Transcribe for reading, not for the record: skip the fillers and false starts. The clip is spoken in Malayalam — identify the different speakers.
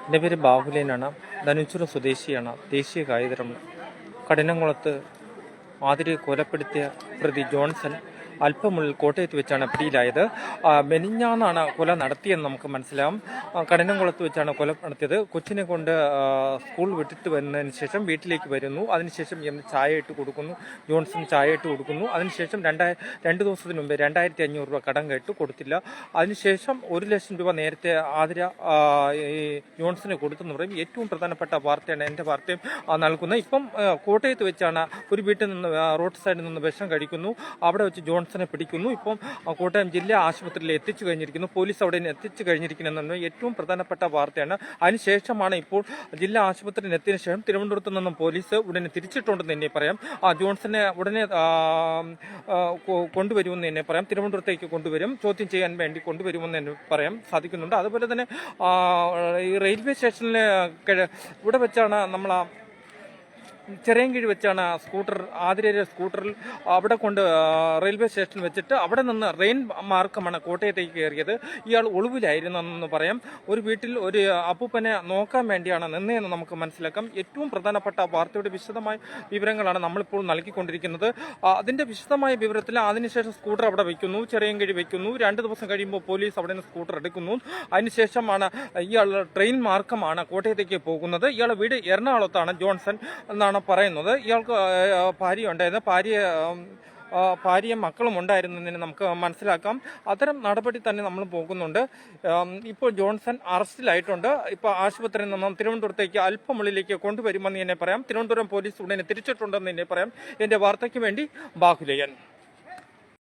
Speaker 1: എൻ്റെ പേര് ബാഹുലേനാണ്. ധനുച്ചുറ സ്വദേശിയാണ്. ദേശീയ കായികതരം കഠിനംകുളത്ത് ആതിരയെ കൊലപ്പെടുത്തിയ പ്രതി ജോൺസൺ അല്പമുള്ളിൽ കോട്ടയത്ത് വെച്ചാണ് പിടിയിലായത്. മെനിഞ്ഞാന്നാണ് കൊല നടത്തിയെന്ന് നമുക്ക് മനസ്സിലാവും. കഠിനംകുളത്ത് വെച്ചാണ് കൊല നടത്തിയത്. കൊച്ചിനെ കൊണ്ട് സ്കൂൾ വിട്ടിട്ട് വന്നതിന് ശേഷം വീട്ടിലേക്ക് വരുന്നു. അതിനുശേഷം ചായ ഇട്ട് കൊടുക്കുന്നു. ജോൺസൺ ചായ ഇട്ട് കൊടുക്കുന്നു. അതിനുശേഷം 2 ദിവസത്തിന് മുമ്പ് 2500 രൂപ കടം കേട്ടു, കൊടുത്തില്ല. അതിനുശേഷം 1 ലക്ഷം രൂപ നേരത്തെ ആതിര ഈ ജോൺസന് കൊടുത്തെന്ന് പറയും. ഏറ്റവും പ്രധാനപ്പെട്ട വാർത്തയാണ് എൻ്റെ വാർത്തയും നൽകുന്നത്. ഇപ്പം കോട്ടയത്ത് വെച്ചാണ് ഒരു വീട്ടിൽ നിന്ന് റോഡ് സൈഡിൽ നിന്ന് വിഷം കഴിക്കുന്നു. അവിടെ വെച്ച് ജോൺസനെ പിടിക്കുന്നു. ഇപ്പം കോട്ടയം ജില്ലാ ആശുപത്രിയിൽ എത്തിച്ചു കഴിഞ്ഞിരിക്കുന്നു. പോലീസ് അവിടെ എത്തിച്ചു കഴിഞ്ഞിരിക്കുന്നു. ഏറ്റവും പ്രധാനപ്പെട്ട വാർത്തയാണ്. അതിനുശേഷമാണ് ഇപ്പോൾ ജില്ലാ ആശുപത്രിയിൽ എത്തിയതിനു ശേഷം തിരുവനന്തപുരത്ത് നിന്നും പോലീസ് ഉടനെ തിരിച്ചിട്ടുണ്ടെന്ന് തന്നെ പറയാം. ജോൺസനെ ഉടനെ കൊണ്ടുവരുമെന്ന് തന്നെ പറയാം. തിരുവനന്തപുരത്തേക്ക് കൊണ്ടുവരും, ചോദ്യം ചെയ്യാൻ വേണ്ടി കൊണ്ടുവരുമെന്ന് തന്നെ പറയാൻ സാധിക്കുന്നുണ്ട്. അതുപോലെ തന്നെ ഈ റെയിൽവേ സ്റ്റേഷനിൽ ഇവിടെ വെച്ചാണ് നമ്മൾ ചെറിയൻകീഴ് വെച്ചാണ് ആതിരയുടെ സ്കൂട്ടറിൽ അവിടെ കൊണ്ട് റെയിൽവേ സ്റ്റേഷനിൽ വെച്ചിട്ട് അവിടെ നിന്ന് റെയിൻ മാർക്കമാണ് കോട്ടയത്തേക്ക് കയറിയത്. ഇയാൾ ഒളിവിലായിരുന്നെന്ന് പറയാം. ഒരു വീട്ടിൽ ഒരു അപ്പൂപ്പനെ നോക്കാൻ വേണ്ടിയാണ് നിന്നതെന്ന് നമുക്ക് മനസ്സിലാക്കാം. ഏറ്റവും പ്രധാനപ്പെട്ട വാർത്തയുടെ വിശദമായ വിവരങ്ങളാണ് നമ്മളിപ്പോൾ നൽകിക്കൊണ്ടിരിക്കുന്നത്. അതിൻ്റെ വിശദമായ വിവരത്തിൽ അതിനുശേഷം സ്കൂട്ടർ അവിടെ വയ്ക്കുന്നു, ചെറിയൻകീഴ് വയ്ക്കുന്നു. 2 ദിവസം കഴിയുമ്പോൾ പോലീസ് അവിടെ നിന്ന് സ്കൂട്ടർ എടുക്കുന്നു. അതിനുശേഷമാണ് ഇയാൾ ട്രെയിൻ മാർക്കമാണ് കോട്ടയത്തേക്ക് പോകുന്നത്. ഇയാളുടെ വീട് എറണാകുളത്താണ്. ജോൺസൺ എന്നാണ് പറയുന്നത്. ഇയാൾക്ക് ഭാര്യ ഉണ്ടായിരുന്നു. ഭാര്യയും മക്കളും ഉണ്ടായിരുന്നതിന് നമുക്ക് മനസ്സിലാക്കാം. അത്തരം നടപടി തന്നെ നമ്മൾ പോകുന്നുണ്ട്. ഇപ്പോൾ ജോൺസൺ അറസ്റ്റിലായിട്ടുണ്ട്. ഇപ്പോൾ ആശുപത്രിയിൽ നിന്നും തിരുവനന്തപുരത്തേക്ക് അല്പമുള്ളിലേക്ക് കൊണ്ടുവരുമെന്ന് തന്നെ പറയാം. തിരുവനന്തപുരം പോലീസ് ഉടനെ തിരിച്ചിട്ടുണ്ടെന്ന് തന്നെ പറയാം. എൻ്റെ വാർത്തയ്ക്ക് വേണ്ടി ബാഹുലേയൻ.